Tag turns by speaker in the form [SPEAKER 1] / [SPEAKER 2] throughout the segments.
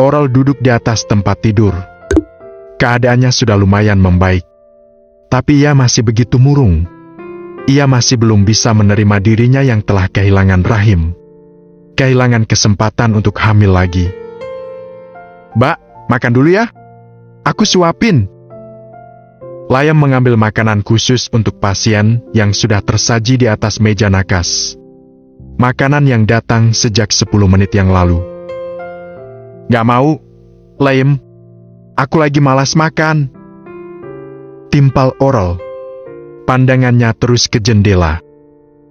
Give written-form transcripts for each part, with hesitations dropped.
[SPEAKER 1] Oral duduk di atas tempat tidur. Keadaannya sudah lumayan membaik. Tapi ia masih begitu murung. Ia masih belum bisa menerima dirinya yang telah kehilangan rahim. Kehilangan kesempatan untuk hamil lagi. "Mbak, makan dulu ya. Aku suapin." Layam mengambil makanan khusus untuk pasien yang sudah tersaji di atas meja nakas. Makanan yang datang sejak 10 menit yang lalu. "Gak mau, Layam. Aku lagi malas makan." Timpal Oral. Pandangannya terus ke jendela.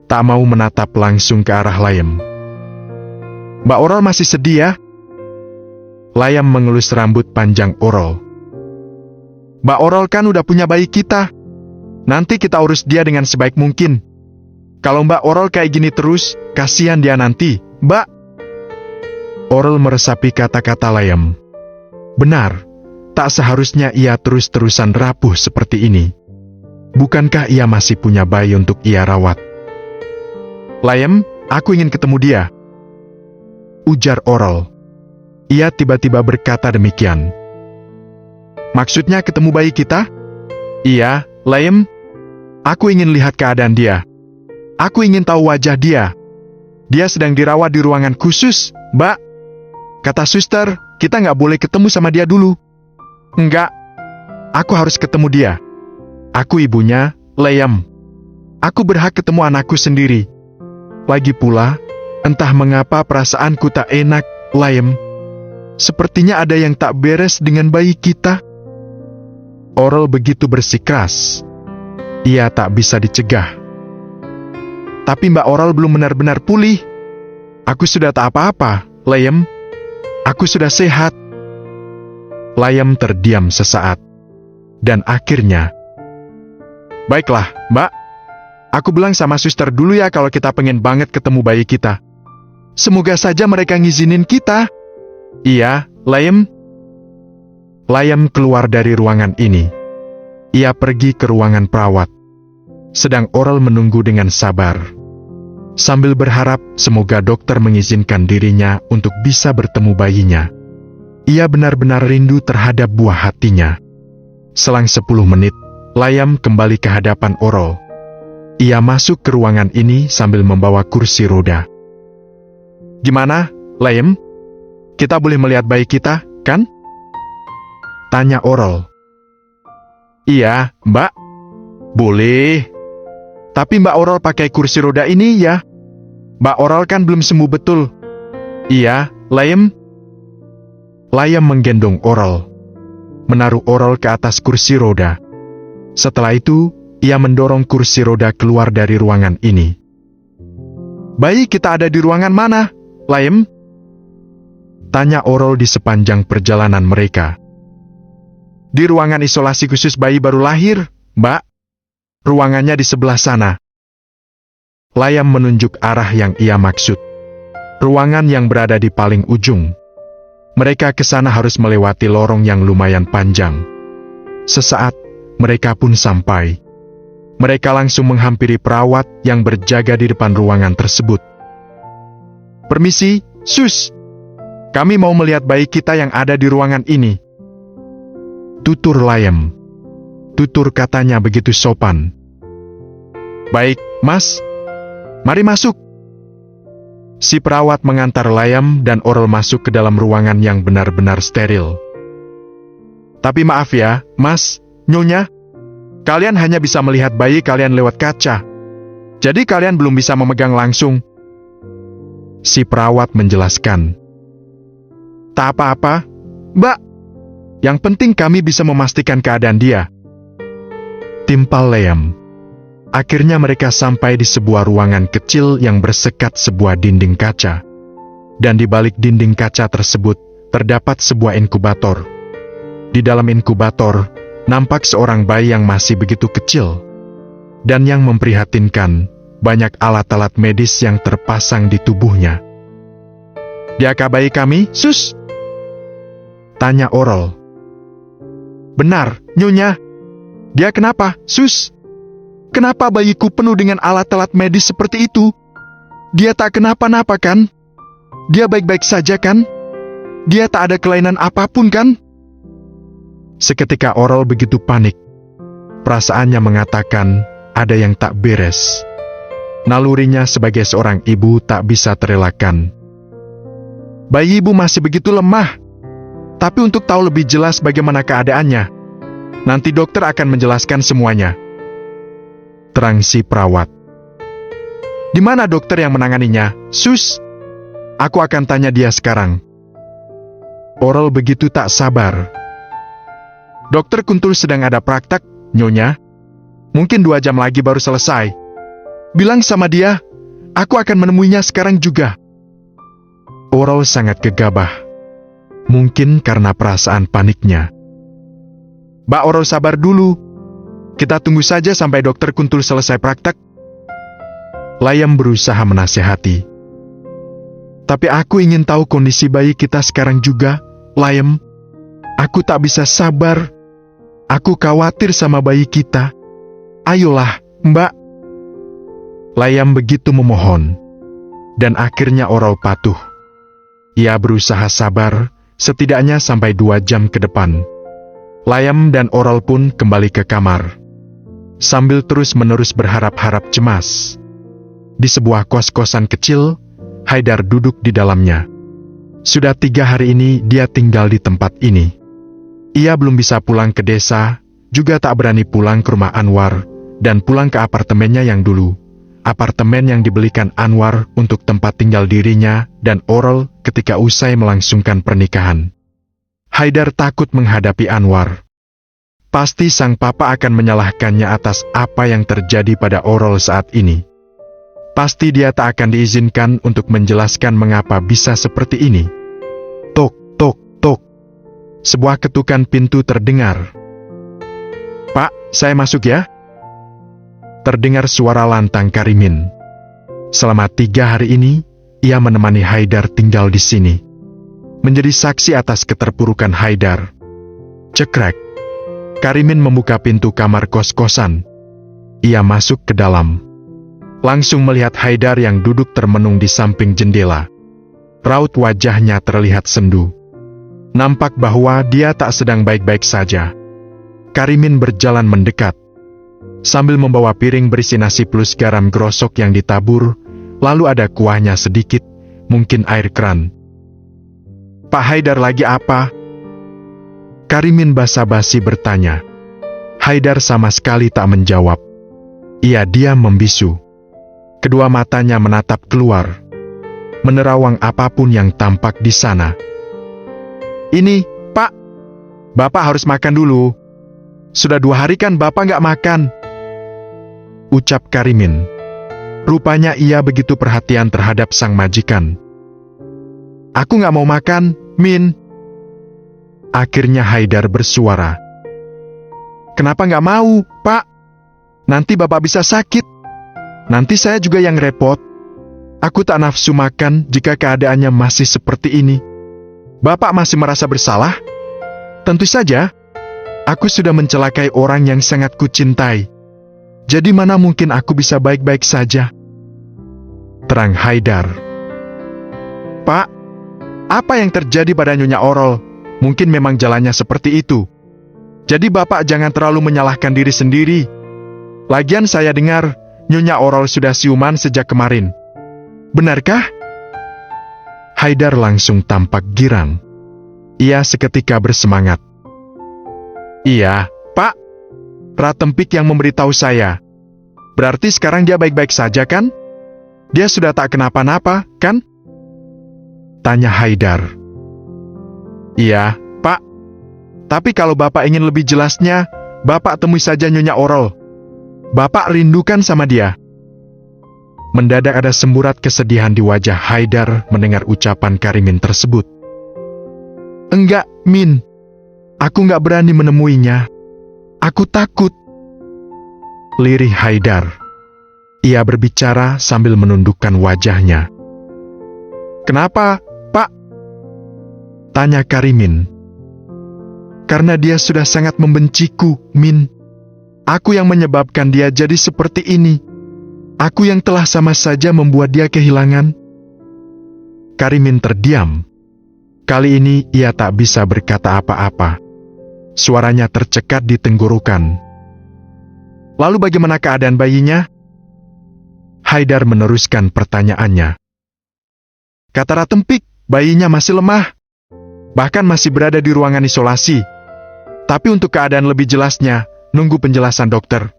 [SPEAKER 1] Tak mau menatap langsung ke arah Layam. "Mbak Oral masih sedih ya?" Layam mengelus rambut panjang Oral. "Mbak Oral kan udah punya bayi kita. Nanti kita urus dia dengan sebaik mungkin. Kalau Mbak Oral kayak gini terus, kasihan dia nanti, Mbak." Oral meresapi kata-kata Layam. Benar, tak seharusnya ia terus-terusan rapuh seperti ini. Bukankah ia masih punya bayi untuk ia rawat? "Layam, aku ingin ketemu dia," ujar Oral. Ia tiba-tiba berkata demikian. "Maksudnya ketemu bayi kita?" "Iya, Layam. Aku ingin lihat keadaan dia. Aku ingin tahu wajah dia. Dia sedang dirawat di ruangan khusus, Mbak. Kata suster, kita nggak boleh ketemu sama dia dulu." "Enggak. Aku harus ketemu dia. Aku ibunya, Layam. Aku berhak ketemu anakku sendiri. Lagi pula, entah mengapa perasaanku tak enak, Layam. Sepertinya ada yang tak beres dengan bayi kita." Oral begitu bersikeras. Ia tak bisa dicegah. "Tapi Mbak Oral belum benar-benar pulih. Aku sudah tak apa-apa, Layam. Aku sudah sehat." Layam terdiam sesaat. Dan akhirnya, "Baiklah, Mbak. Aku bilang sama suster dulu ya kalau kita pengen banget ketemu bayi kita. Semoga saja mereka ngizinin kita." "Iya, Layam." Layam keluar dari ruangan ini. Ia pergi ke ruangan perawat. Sedang Oral menunggu dengan sabar. Sambil berharap semoga dokter mengizinkan dirinya untuk bisa bertemu bayinya. Ia benar-benar rindu terhadap buah hatinya. Selang 10 menit, Layam kembali ke hadapan Oral. Ia masuk ke ruangan ini sambil membawa kursi roda. "Gimana, Layam? Kita boleh melihat bayi kita, kan?" tanya Oral. "Iya, Mbak. Boleh. Tapi Mbak Oral pakai kursi roda ini ya. Mbak Oral kan belum sembuh betul." "Iya, Layam." Layam menggendong Oral, menaruh Oral ke atas kursi roda. Setelah itu, ia mendorong kursi roda keluar dari ruangan ini. "Bayi kita ada di ruangan mana, Layam?" tanya Oral di sepanjang perjalanan mereka. "Di ruangan isolasi khusus bayi baru lahir, Mbak. Ruangannya di sebelah sana." Layam menunjuk arah yang ia maksud. Ruangan yang berada di paling ujung. Mereka ke sana harus melewati lorong yang lumayan panjang. Sesaat, mereka pun sampai. Mereka langsung menghampiri perawat yang berjaga di depan ruangan tersebut. "Permisi, Sus. Kami mau melihat bayi kita yang ada di ruangan ini," tutur Layam. Tutur katanya begitu sopan. "Baik, Mas. Mari masuk." Si perawat mengantar Layam dan Oral masuk ke dalam ruangan yang benar-benar steril. "Tapi maaf ya, Mas, Nyonya. Kalian hanya bisa melihat bayi kalian lewat kaca. Jadi kalian belum bisa memegang langsung." Si perawat menjelaskan. "Tak apa-apa, Mbak. Yang penting kami bisa memastikan keadaan dia." Timpal Layam. Akhirnya mereka sampai di sebuah ruangan kecil yang bersekat sebuah dinding kaca. Dan di balik dinding kaca tersebut, terdapat sebuah inkubator. Di dalam inkubator, nampak seorang bayi yang masih begitu kecil. Dan yang memprihatinkan, banyak alat-alat medis yang terpasang di tubuhnya. "Diakah bayi kami, Sus?" tanya Oral. "Benar, Nyonya. Dia kenapa, Sus? Kenapa bayiku penuh dengan alat-alat medis seperti itu? Dia tak kenapa-napa kan? Dia baik-baik saja kan?" Dia tak ada kelainan apapun kan? Seketika Oral begitu panik. Perasaannya mengatakan ada yang tak beres. Nalurinya sebagai seorang ibu tak bisa terelakkan. Bayi ibu masih begitu lemah. Tapi untuk tahu lebih jelas bagaimana keadaannya, nanti dokter akan menjelaskan semuanya. Terang si perawat. Di mana dokter yang menanganinya, Sus? Aku akan tanya dia sekarang. Oral begitu tak sabar. Dokter Kuntul sedang ada praktek, Nyonya. Mungkin 2 jam lagi baru selesai. Bilang sama dia, aku akan menemuinya sekarang juga. Oral sangat gegabah. Mungkin karena perasaan paniknya. Mbak Oral sabar dulu. Kita tunggu saja sampai dokter Kuntul selesai praktek. Layam berusaha menasihati. Tapi aku ingin tahu kondisi bayi kita sekarang juga, Layam. Aku tak bisa sabar. Aku khawatir sama bayi kita. Ayolah, Mbak. Layam begitu memohon. Dan akhirnya Oral patuh. Ia berusaha sabar, setidaknya sampai 2 jam ke depan. Layam dan Oral pun kembali ke kamar. Sambil terus-menerus berharap-harap cemas. Di sebuah kos-kosan kecil, Haidar duduk di dalamnya. Sudah 3 hari ini dia tinggal di tempat ini. Ia belum bisa pulang ke desa, juga tak berani pulang ke rumah Anwar, dan pulang ke apartemennya yang dulu. Apartemen yang dibelikan Anwar untuk tempat tinggal dirinya dan Oral ketika usai melangsungkan pernikahan. Haidar takut menghadapi Anwar. Pasti sang papa akan menyalahkannya atas apa yang terjadi pada Oral saat ini. Pasti dia tak akan diizinkan untuk menjelaskan mengapa bisa seperti ini. Tok, tok, tok. Sebuah ketukan pintu terdengar. Pak, saya masuk ya? Terdengar suara lantang Karimin. Selama 3 hari ini, ia menemani Haidar tinggal di sini. Menjadi saksi atas keterpurukan Haidar. Cekrek. Karimin membuka pintu kamar kos-kosan. Ia masuk ke dalam. Langsung melihat Haidar yang duduk termenung di samping jendela. Raut wajahnya terlihat sendu. Nampak bahwa dia tak sedang baik-baik saja. Karimin berjalan mendekat. Sambil membawa piring berisi nasi plus garam grosok yang ditabur, lalu ada kuahnya sedikit, mungkin air keran. Pak Haidar lagi apa? Karimin basa-basi bertanya. Haidar sama sekali tak menjawab. Ia diam membisu. Kedua matanya menatap keluar. Menerawang apapun yang tampak di sana. Ini, Pak. Bapak harus makan dulu. Sudah 2 hari kan Bapak nggak makan. Ucap Karimin. Rupanya ia begitu perhatian terhadap sang majikan. Aku nggak mau makan, Min. Akhirnya Haidar bersuara. Kenapa nggak mau, Pak? Nanti Bapak bisa sakit. Nanti saya juga yang repot. Aku tak nafsu makan jika keadaannya masih seperti ini. Bapak masih merasa bersalah? Tentu saja. Aku sudah mencelakai orang yang sangat kucintai. Jadi mana mungkin aku bisa baik-baik saja? Terang Haidar. Pak, apa yang terjadi pada Nyonya Oral? Mungkin memang jalannya seperti itu. Jadi Bapak jangan terlalu menyalahkan diri sendiri. Lagian saya dengar, Nyonya Oral sudah siuman sejak kemarin. Benarkah? Haidar langsung tampak girang. Ia seketika bersemangat. Iya, Pak. Ratempik yang memberitahu saya. Berarti sekarang dia baik-baik saja kan? Dia sudah tak kenapa-napa, kan? Tanya Haidar. Iya, Pak. Tapi kalau Bapak ingin lebih jelasnya, Bapak temui saja Nyonya Oral. Bapak rindukan sama dia. Mendadak ada semburat kesedihan di wajah Haidar mendengar ucapan Karimin tersebut. Enggak, Min. Aku nggak berani menemuinya. Aku takut. Lirih Haidar. Ia berbicara sambil menundukkan wajahnya. Kenapa, Pak? Tanya Karimin. Karena dia sudah sangat membenciku, Min. Aku yang menyebabkan dia jadi seperti ini. Aku yang telah sama saja membuat dia kehilangan. Karimin terdiam. Kali ini ia tak bisa berkata apa-apa. Suaranya tercekat di tenggorokan. Lalu bagaimana keadaan bayinya? Haidar meneruskan pertanyaannya. Kata Ratempik, bayinya masih lemah. Bahkan masih berada di ruangan isolasi. Tapi untuk keadaan lebih jelasnya, nunggu penjelasan dokter.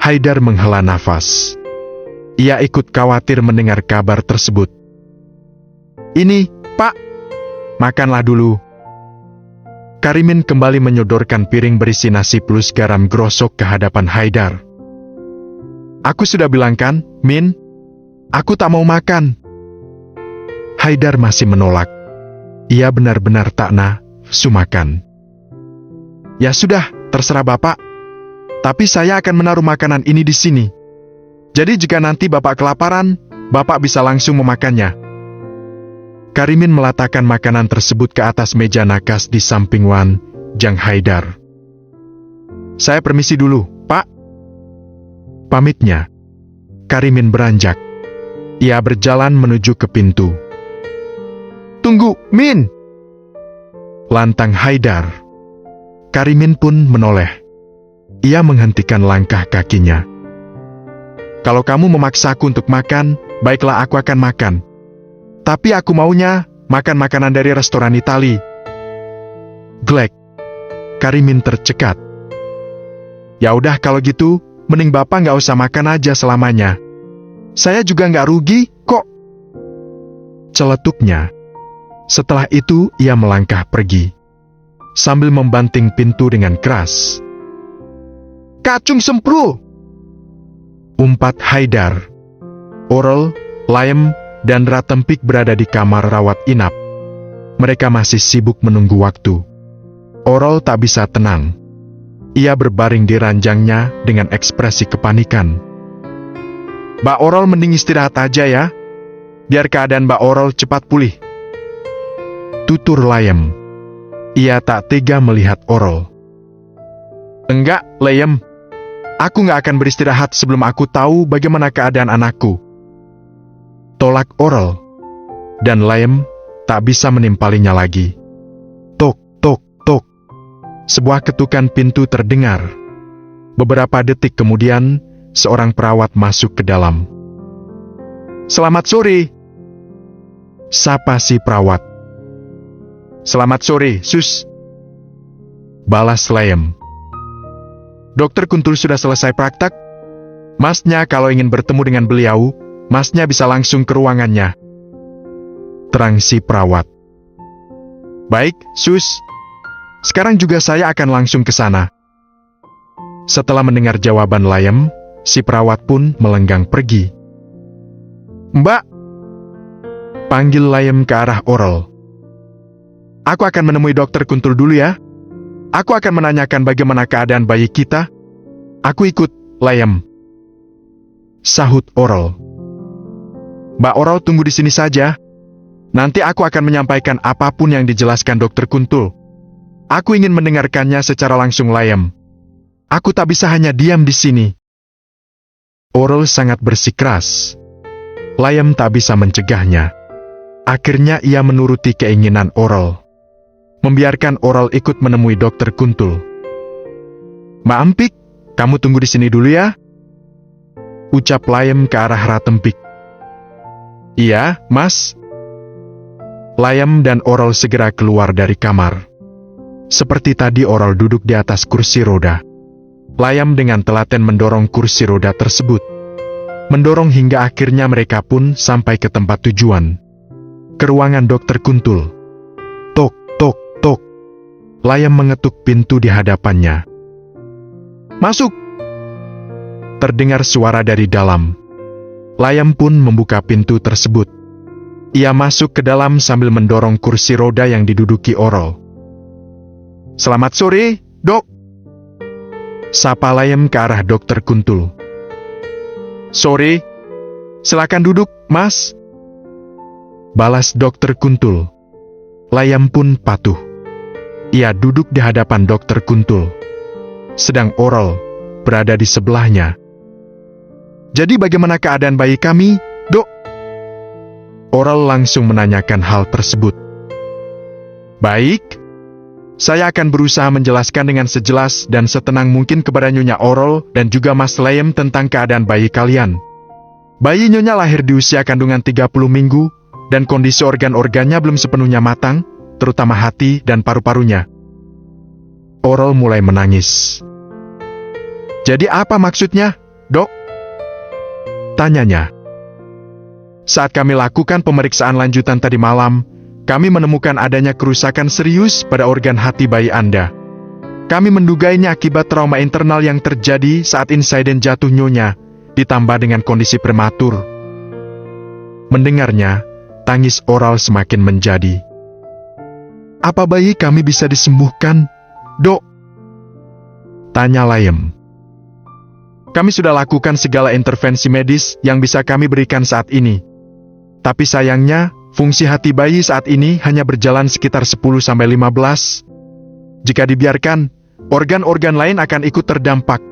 [SPEAKER 1] Haidar menghela nafas. Ia ikut khawatir mendengar kabar tersebut. Ini, Pak. Makanlah dulu. Karimin kembali menyodorkan piring berisi nasi plus garam grosok ke hadapan Haidar. Aku sudah bilang kan, Min? Aku tak mau makan. Haidar masih menolak. Ia benar-benar tak nafsu makan. Ya sudah, terserah Bapak. Tapi saya akan menaruh makanan ini di sini. Jadi jika nanti Bapak kelaparan, Bapak bisa langsung memakannya. Karimin meletakkan makanan tersebut ke atas meja nakas di samping Wan Jang Haidar. Saya permisi dulu, Pak. Pamitnya, Karimin beranjak. Ia berjalan menuju ke pintu. Tunggu, Min! Lantang Haidar. Karimin pun menoleh. Ia menghentikan langkah kakinya. Kalau kamu memaksaku untuk makan, baiklah aku akan makan. Tapi aku maunya makan makanan dari restoran Itali. Glek. Karimin tercekat. Ya udah kalau gitu, mending Bapak nggak usah makan aja selamanya. Saya juga nggak rugi, kok. Celetuknya. Setelah itu, ia melangkah pergi. Sambil membanting pintu dengan keras. Kacung sempru! Umpat Haidar. Orel, Layem, dan Ratempik berada di kamar rawat inap. Mereka masih sibuk menunggu waktu. Orel tak bisa tenang. Ia berbaring di ranjangnya dengan ekspresi kepanikan. Mbak Orel mending istirahat aja ya. Biar keadaan Mbak Orel cepat pulih. Tutur Layem. Ia tak tega melihat Orel. Enggak, Layem. Aku nggak akan beristirahat sebelum aku tahu bagaimana keadaan anakku. Tolak Orel. Dan Layem tak bisa menimpalinya lagi. Tok, tok, tok. Sebuah ketukan pintu terdengar. Beberapa detik kemudian, seorang perawat masuk ke dalam. Selamat sore. Sapa si perawat. Selamat sore, Sus. Balas Layem. Dokter Kuntul sudah selesai praktek. Masnya kalau ingin bertemu dengan beliau, Masnya bisa langsung ke ruangannya. Terang si perawat. Baik, Sus. Sekarang juga saya akan langsung ke sana. Setelah mendengar jawaban Layem, si perawat pun melenggang pergi. Mbak. Panggil Layem ke arah Orel. Aku akan menemui dokter Kuntul dulu ya. Aku akan menanyakan bagaimana keadaan bayi kita. Aku ikut, Layem. Sahut Orel. Mbak Orel tunggu di sini saja. Nanti aku akan menyampaikan apapun yang dijelaskan dokter Kuntul. Aku ingin mendengarkannya secara langsung, Layem. Aku tak bisa hanya diam di sini. Orel sangat bersikeras. Layem tak bisa mencegahnya. Akhirnya ia menuruti keinginan Orel. Membiarkan Orel ikut menemui dokter Kuntul. Mbak Empik, kamu tunggu di sini dulu ya. Ucap Layem ke arah Ratempik. Iya, Mas. Layem dan Orel segera keluar dari kamar. Seperti tadi Orel duduk di atas kursi roda. Layem dengan telaten mendorong kursi roda tersebut. Mendorong hingga akhirnya mereka pun sampai ke tempat tujuan. Ke ruangan dokter Kuntul. Tok, tok, tok. Layem mengetuk pintu di hadapannya. Masuk! Terdengar suara dari dalam. Layem pun membuka pintu tersebut. Ia masuk ke dalam sambil mendorong kursi roda yang diduduki Orel. Selamat sore, Dok. Sapa Layem ke arah dokter Kuntul. Sore. Silakan duduk, Mas. Balas dokter Kuntul. Layem pun patuh. Ia duduk di hadapan dokter Kuntul. Sedang Orel berada di sebelahnya. Jadi bagaimana keadaan bayi kami, Dok? Orel langsung menanyakan hal tersebut. Baik. Saya akan berusaha menjelaskan dengan sejelas dan setenang mungkin kepada Nyonya Oral dan juga Mas Liam tentang keadaan bayi kalian. Bayi Nyonya lahir di usia kandungan 30 minggu, dan kondisi organ-organnya belum sepenuhnya matang, terutama hati dan paru-parunya. Oral mulai menangis. Jadi apa maksudnya, Dok? Tanyanya. Saat kami lakukan pemeriksaan lanjutan tadi malam, kami menemukan adanya kerusakan serius pada organ hati bayi Anda. Kami menduga ini akibat trauma internal yang terjadi saat insiden jatuh Nyonya, ditambah dengan kondisi prematur. Mendengarnya, tangis Oral semakin menjadi. Apa bayi kami bisa disembuhkan, Dok? Tanya Liam. Kami sudah lakukan segala intervensi medis yang bisa kami berikan saat ini. Tapi sayangnya, fungsi hati bayi saat ini hanya berjalan sekitar 10-15. Jika dibiarkan, organ-organ lain akan ikut terdampak.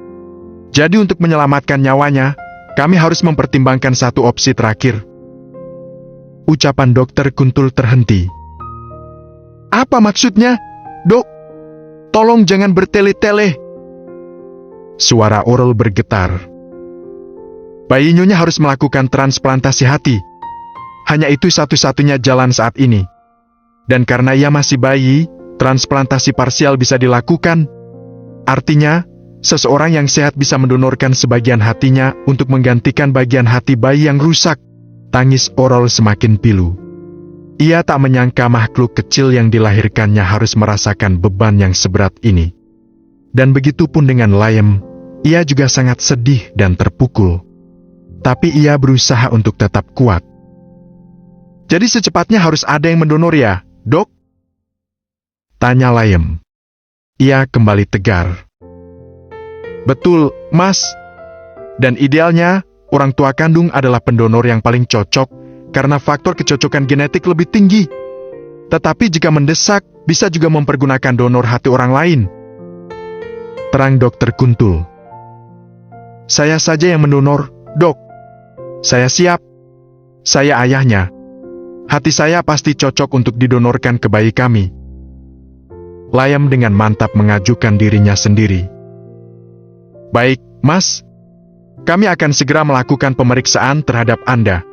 [SPEAKER 1] Jadi untuk menyelamatkan nyawanya, kami harus mempertimbangkan satu opsi terakhir. Ucapan Dokter Kuntul terhenti. Apa maksudnya, Dok? Tolong jangan bertele-tele. Suara Oral bergetar. Bayi Nyonya harus melakukan transplantasi hati. Hanya itu satu-satunya jalan saat ini. Dan karena ia masih bayi, transplantasi parsial bisa dilakukan. Artinya, seseorang yang sehat bisa mendonorkan sebagian hatinya untuk menggantikan bagian hati bayi yang rusak. Tangis Oral semakin pilu. Ia tak menyangka makhluk kecil yang dilahirkannya harus merasakan beban yang seberat ini. Dan begitu pun dengan Liam, ia juga sangat sedih dan terpukul. Tapi ia berusaha untuk tetap kuat. Jadi secepatnya harus ada yang mendonor ya, Dok? Tanya Liam. Ia kembali tegar. Betul, Mas. Dan idealnya, orang tua kandung adalah pendonor yang paling cocok karena faktor kecocokan genetik lebih tinggi. Tetapi jika mendesak, bisa juga mempergunakan donor hati orang lain. Terang Dokter Kuntul. Saya saja yang mendonor, Dok. Saya siap. Saya ayahnya. Hati saya pasti cocok untuk didonorkan ke bayi kami. Liam dengan mantap mengajukan dirinya sendiri. Baik, Mas. Kami akan segera melakukan pemeriksaan terhadap Anda.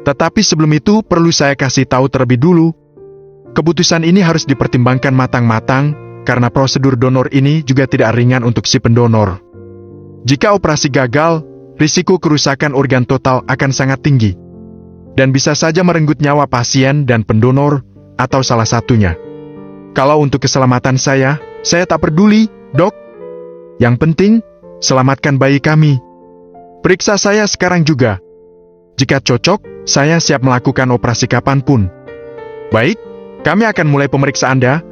[SPEAKER 1] Tetapi sebelum itu perlu saya kasih tahu terlebih dulu. Keputusan ini harus dipertimbangkan matang-matang, karena prosedur donor ini juga tidak ringan untuk si pendonor. Jika operasi gagal, risiko kerusakan organ total akan sangat tinggi. Dan bisa saja merenggut nyawa pasien dan pendonor, atau salah satunya. Kalau untuk keselamatan saya tak peduli, Dok. Yang penting, selamatkan bayi kami. Periksa saya sekarang juga. Jika cocok, saya siap melakukan operasi kapanpun. Baik, kami akan mulai pemeriksa Anda,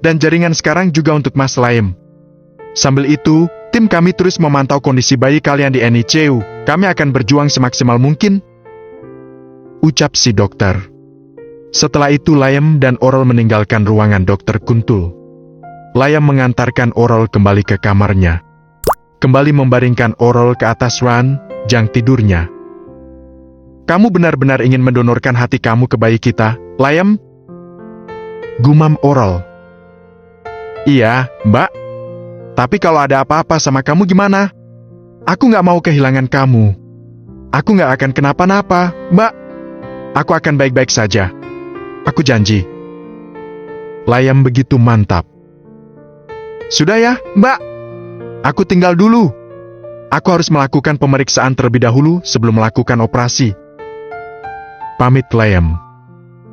[SPEAKER 1] dan jaringan sekarang juga untuk Mas Liam. Sambil itu, tim kami terus memantau kondisi bayi kalian di NICU. Kami akan berjuang semaksimal mungkin. Ucap si dokter. Setelah itu Liam dan Oral meninggalkan ruangan Dokter Kuntul. Liam mengantarkan Oral kembali ke kamarnya. Kembali membaringkan Oral ke atas ranjang tidurnya. Kamu benar-benar ingin mendonorkan hati kamu ke bayi kita, Liam? Gumam Oral. Iya, Mbak. Tapi kalau ada apa-apa sama kamu gimana? Aku nggak mau kehilangan kamu. Aku nggak akan kenapa-napa, Mbak. Aku akan baik-baik saja. Aku janji. Liam begitu mantap. Sudah ya, Mbak. Aku tinggal dulu. Aku harus melakukan pemeriksaan terlebih dahulu sebelum melakukan operasi. Pamit Liam.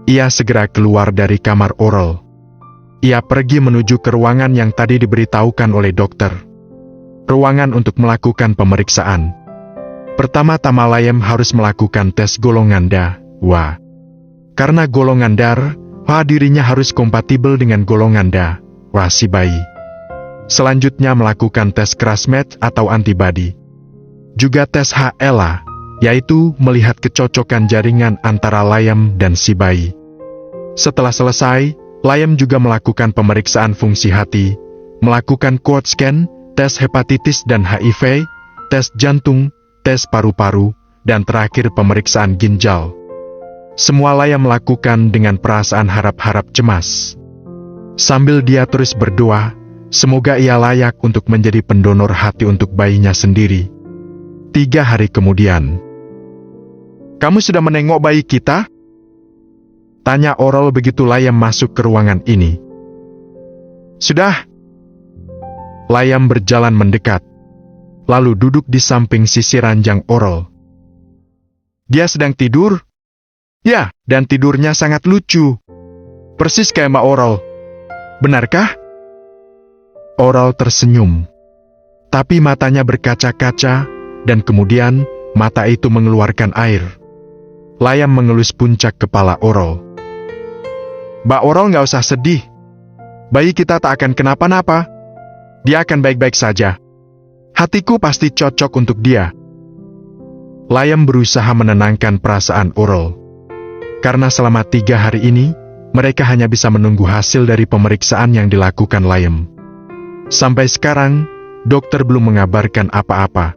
[SPEAKER 1] Ia segera keluar dari kamar Oral. Ia pergi menuju ke ruangan yang tadi diberitahukan oleh dokter. Ruangan untuk melakukan pemeriksaan. Pertama-tama Liam harus melakukan tes golongan darah. Karena golongan darah, dirinya harus kompatibel dengan golongan darah si bayi. Selanjutnya melakukan tes krasmed atau antibodi. Juga tes HLA, yaitu melihat kecocokan jaringan antara Liam dan si bayi. Setelah selesai, Liam juga melakukan pemeriksaan fungsi hati, melakukan quad scan, tes hepatitis dan HIV, tes jantung, tes paru-paru, dan terakhir pemeriksaan ginjal. Semua Layam melakukan dengan perasaan harap-harap cemas. Sambil dia terus berdoa, semoga ia layak untuk menjadi pendonor hati untuk bayinya sendiri. 3 hari kemudian. "Kamu sudah menengok bayi kita?" tanya Oral begitu Layam masuk ke ruangan ini. "Sudah." Layam berjalan mendekat, lalu duduk di samping sisi ranjang Oral. "Dia sedang tidur?" "Ya, dan tidurnya sangat lucu. Persis kayak Mbak Oral. Benarkah?" Oral tersenyum, tapi matanya berkaca-kaca, dan kemudian mata itu mengeluarkan air. Layam mengelus puncak kepala Oral. "Mbak Oral nggak usah sedih. Bayi kita tak akan kenapa-napa. Dia akan baik-baik saja. Hatiku pasti cocok untuk dia." Layam berusaha menenangkan perasaan Oral. Karena selama 3 hari ini, mereka hanya bisa menunggu hasil dari pemeriksaan yang dilakukan Layam. Sampai sekarang, dokter belum mengabarkan apa-apa.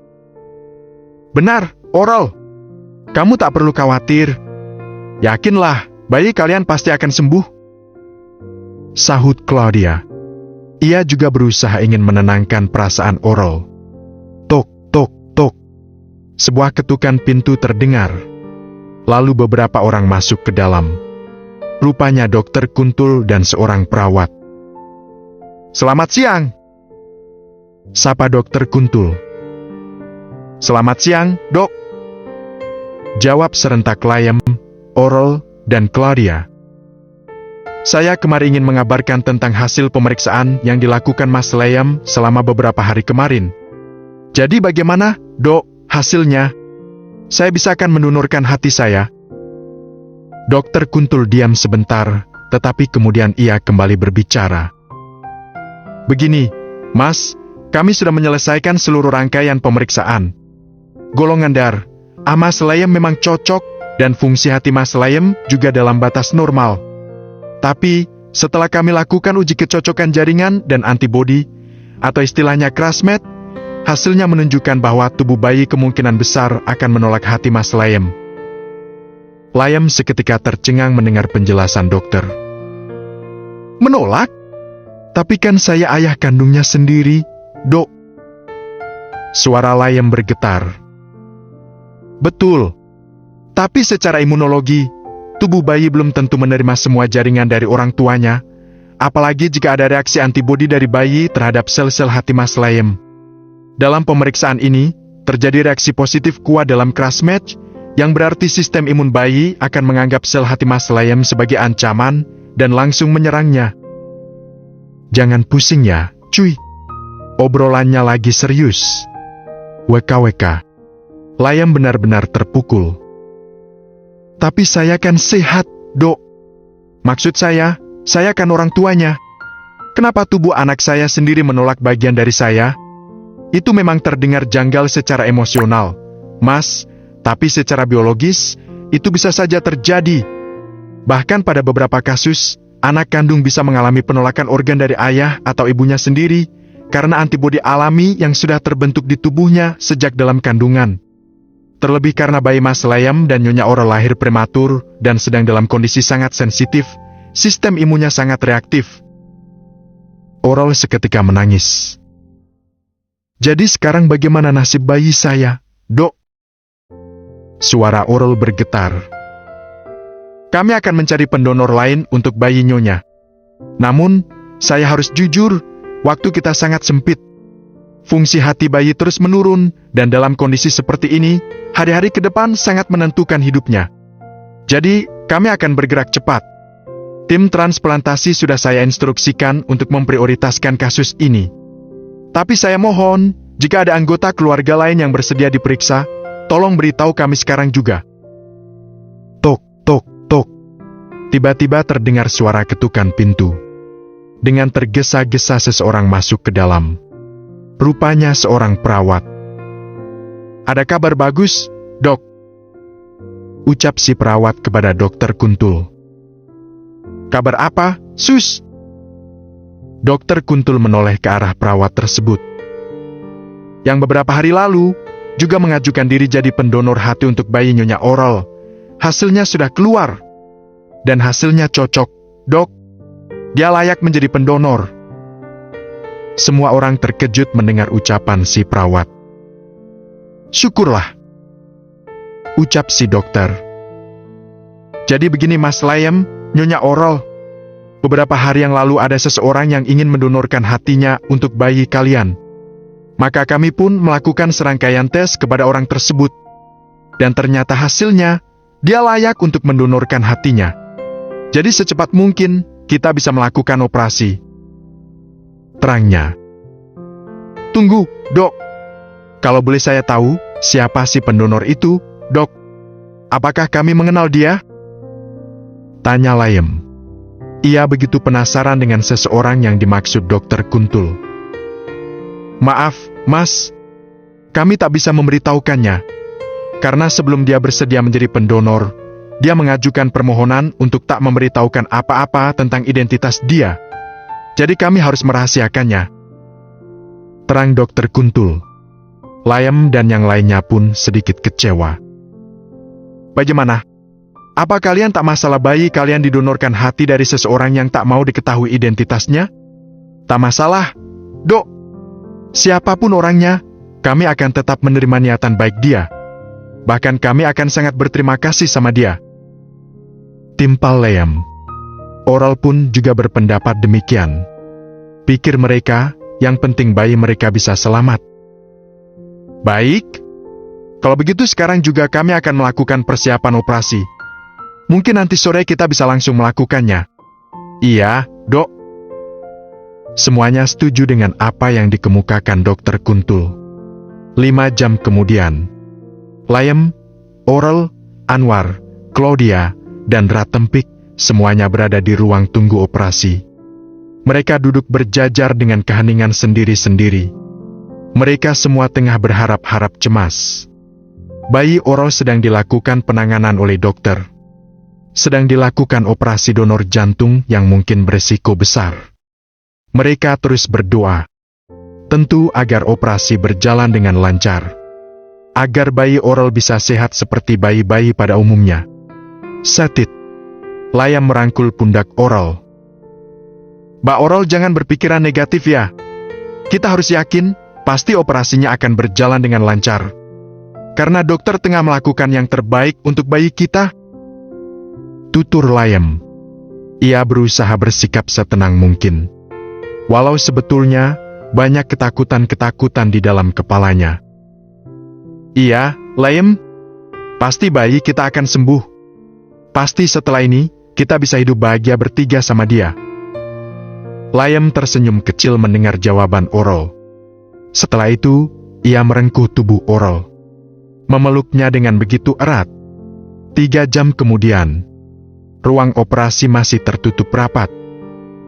[SPEAKER 1] "Benar, Oral. Kamu tak perlu khawatir. Yakinlah, bayi kalian pasti akan sembuh," sahut Claudia. Ia juga berusaha ingin menenangkan perasaan Oral. Tok, tok, tok. Sebuah ketukan pintu terdengar. Lalu beberapa orang masuk ke dalam. Rupanya Dokter Kuntul dan seorang perawat. "Selamat siang," sapa Dokter Kuntul. "Selamat siang, Dok," jawab serentak Layam, Oral, dan Claudia. "Saya kemari ingin mengabarkan tentang hasil pemeriksaan yang dilakukan Mas Layam selama beberapa hari kemarin. Jadi bagaimana, Dok, hasilnya? Saya bisakan mendonorkan hati saya?" Dokter Kuntul diam sebentar, tetapi kemudian ia kembali berbicara. "Begini, Mas, kami sudah menyelesaikan seluruh rangkaian pemeriksaan. Golongan darah Mas Layam memang cocok, dan fungsi hati Mas Layam juga dalam batas normal. Tapi, setelah kami lakukan uji kecocokan jaringan dan antibodi, atau istilahnya crash match, hasilnya menunjukkan bahwa tubuh bayi kemungkinan besar akan menolak hati Mas Layam." Layam seketika tercengang mendengar penjelasan dokter. "Menolak? Tapi kan saya ayah kandungnya sendiri, Dok." Suara Layam bergetar. "Betul. Tapi secara imunologi, tubuh bayi belum tentu menerima semua jaringan dari orang tuanya, apalagi jika ada reaksi antibodi dari bayi terhadap sel-sel hati Mas Layam. Dalam pemeriksaan ini, terjadi reaksi positif kuat dalam crash match, yang berarti sistem imun bayi akan menganggap sel hati Mas Layam sebagai ancaman dan langsung menyerangnya." "Jangan pusing ya, cuy. Obrolannya lagi serius." WKWK. Layam benar-benar terpukul. "Tapi saya kan sehat, Dok. Maksud saya kan orang tuanya. Kenapa tubuh anak saya sendiri menolak bagian dari saya? Itu memang terdengar janggal secara emosional, Mas, tapi secara biologis, itu bisa saja terjadi. Bahkan pada beberapa kasus, anak kandung bisa mengalami penolakan organ dari ayah atau ibunya sendiri, karena antibodi alami yang sudah terbentuk di tubuhnya sejak dalam kandungan. Terlebih karena bayi Mas Layam dan Nyonya Oral lahir prematur dan sedang dalam kondisi sangat sensitif, sistem imunnya sangat reaktif." Oral seketika menangis. "Jadi sekarang bagaimana nasib bayi saya, Dok?" Suara Oral bergetar. "Kami akan mencari pendonor lain untuk bayi Nyonya. Namun, saya harus jujur, waktu kita sangat sempit. Fungsi hati bayi terus menurun, dan dalam kondisi seperti ini, hari-hari ke depan sangat menentukan hidupnya. Jadi, kami akan bergerak cepat. Tim transplantasi sudah saya instruksikan untuk memprioritaskan kasus ini. Tapi saya mohon, jika ada anggota keluarga lain yang bersedia diperiksa, tolong beritahu kami sekarang juga." Tok, tok, tok. Tiba-tiba terdengar suara ketukan pintu. Dengan tergesa-gesa seseorang masuk ke dalam. Rupanya seorang perawat. "Ada kabar bagus, Dok," ucap si perawat kepada Dokter Kuntul. "Kabar apa, Sus?" Dokter Kuntul menoleh ke arah perawat tersebut. "Yang beberapa hari lalu, juga mengajukan diri jadi pendonor hati untuk bayi Nyonya Oral. hasilnya sudah keluar. Dan hasilnya cocok, Dok. Dia layak menjadi pendonor. Semua orang terkejut mendengar ucapan si perawat. Syukurlah, ucap si dokter. Jadi begini Mas Layem, Nyonya Oral. Beberapa hari yang lalu ada seseorang yang ingin mendonorkan hatinya untuk bayi kalian. Maka kami pun melakukan serangkaian tes kepada orang tersebut. Dan ternyata hasilnya, dia layak untuk mendonorkan hatinya. Jadi secepat mungkin, kita bisa melakukan operasi. Terangnya. Tunggu, Dok. Kalau boleh saya tahu, siapa si pendonor itu, Dok? Apakah kami mengenal dia? Tanya Layem. Ia begitu penasaran dengan seseorang yang dimaksud Dokter Kuntul. Maaf, Mas. Kami tak bisa memberitahukannya. Karena sebelum dia bersedia menjadi pendonor, dia mengajukan permohonan untuk tak memberitahukan apa-apa tentang identitas dia. Jadi kami harus merahasiakannya. Terang Dokter Kuntul. Layem dan yang lainnya pun sedikit kecewa. Bagaimana? Apa kalian tak masalah bayi kalian didonorkan hati dari seseorang yang tak mau diketahui identitasnya? Tak masalah, Dok. Siapapun orangnya, kami akan tetap menerima niatan baik dia. Bahkan kami akan sangat berterima kasih sama dia. Timpal Layem. Oral pun juga berpendapat demikian. Pikir mereka, yang penting bayi mereka bisa selamat. Baik. Kalau begitu sekarang juga kami akan melakukan persiapan operasi. Mungkin nanti sore kita bisa langsung melakukannya. Iya, Dok. Semuanya setuju dengan apa yang dikemukakan Dokter Kuntul. 5 jam kemudian, Layem, Oral, Anwar, Claudia, dan Ratempik semuanya berada di ruang tunggu operasi. Mereka duduk berjajar dengan keheningan sendiri-sendiri. Mereka semua tengah berharap-harap cemas. Bayi Oral sedang dilakukan penanganan oleh dokter. Sedang dilakukan operasi donor jantung yang mungkin berisiko besar. Mereka terus berdoa. Tentu agar operasi berjalan dengan lancar. Agar bayi Oral bisa sehat seperti bayi-bayi pada umumnya. Satit. Layem merangkul pundak Oral. Mbak Oral jangan berpikiran negatif ya. Kita harus yakin, pasti operasinya akan berjalan dengan lancar. Karena dokter tengah melakukan yang terbaik untuk bayi kita. Tutur Layem. Ia berusaha bersikap setenang mungkin. Walau sebetulnya, banyak ketakutan-ketakutan di dalam kepalanya. Iya, Layem. Pasti bayi kita akan sembuh. Pasti setelah ini, kita bisa hidup bahagia bertiga sama dia. Layem tersenyum kecil mendengar jawaban Oral. Setelah itu, ia merengkuh tubuh Oral. Memeluknya dengan begitu erat. 3 jam kemudian, ruang operasi masih tertutup rapat.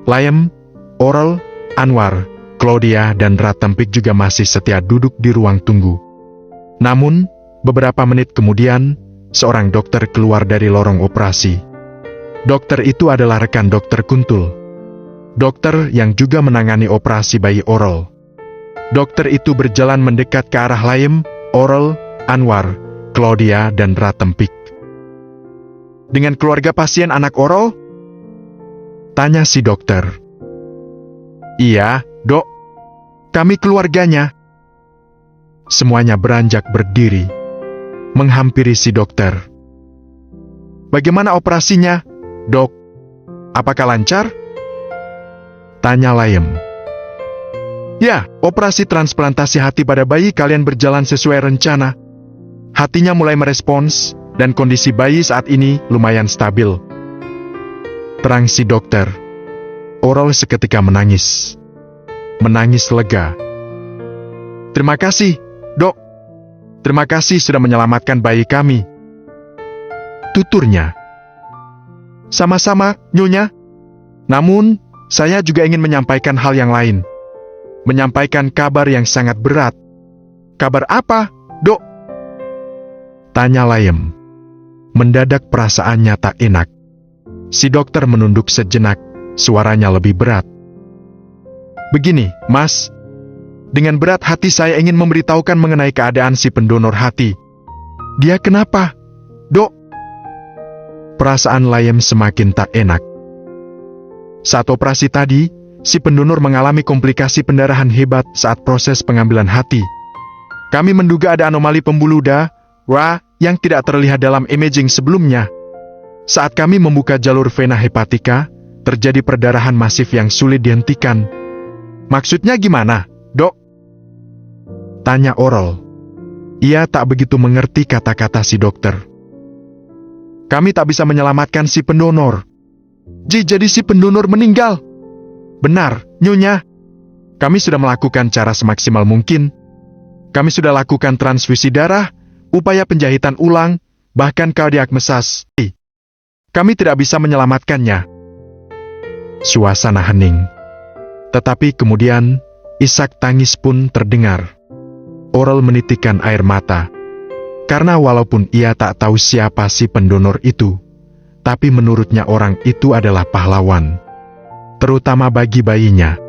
[SPEAKER 1] Layem, Oral, Anwar, Claudia, dan Ratempik juga masih setia duduk di ruang tunggu. Namun, beberapa menit kemudian, seorang dokter keluar dari lorong operasi. Dokter itu adalah rekan Dokter Kuntul. Dokter yang juga menangani operasi bayi Oral. Dokter itu berjalan mendekat ke arah Layem, Oral, Anwar, Claudia, dan Ratempik. Dengan keluarga pasien anak Oral? Tanya si dokter. Iya, Dok. Kami keluarganya. Semuanya beranjak berdiri, menghampiri si dokter. Bagaimana operasinya, Dok? Apakah lancar? Tanya Layem. Ya, operasi transplantasi hati pada bayi kalian berjalan sesuai rencana. Hatinya mulai merespons, dan kondisi bayi saat ini lumayan stabil. Terang si dokter. Oral seketika menangis. Menangis lega. Terima kasih, Dok. Terima kasih sudah menyelamatkan bayi kami. Tuturnya. Sama-sama, Nyonya. Namun, saya juga ingin menyampaikan hal yang lain. Menyampaikan kabar yang sangat berat. Kabar apa, Dok? Tanya Layem. Mendadak perasaannya tak enak. Si dokter menunduk sejenak, suaranya lebih berat. Begini, Mas. Dengan berat hati saya ingin memberitahukan mengenai keadaan si pendonor hati. Dia kenapa, Dok? Perasaan Layem semakin tak enak. Saat operasi tadi, si pendonor mengalami komplikasi pendarahan hebat saat proses pengambilan hati. Kami menduga ada anomali pembuluh darah yang tidak terlihat dalam imaging sebelumnya. Saat kami membuka jalur vena hepatika, terjadi perdarahan masif yang sulit dihentikan. Maksudnya gimana, Dok? Tanya Oral. Ia tak begitu mengerti kata-kata si dokter. Kami tak bisa menyelamatkan si pendonor. Jadi si pendonor meninggal. Benar, Nyonya. Kami sudah melakukan cara semaksimal mungkin. Kami sudah lakukan transfusi darah, upaya penjahitan ulang, bahkan kardiak massage. Kami tidak bisa menyelamatkannya. Suasana hening. Tetapi kemudian, isak tangis pun terdengar. Oral menitikkan air mata. Karena walaupun ia tak tahu siapa si pendonor itu, tapi menurutnya orang itu adalah pahlawan. Terutama bagi bayinya.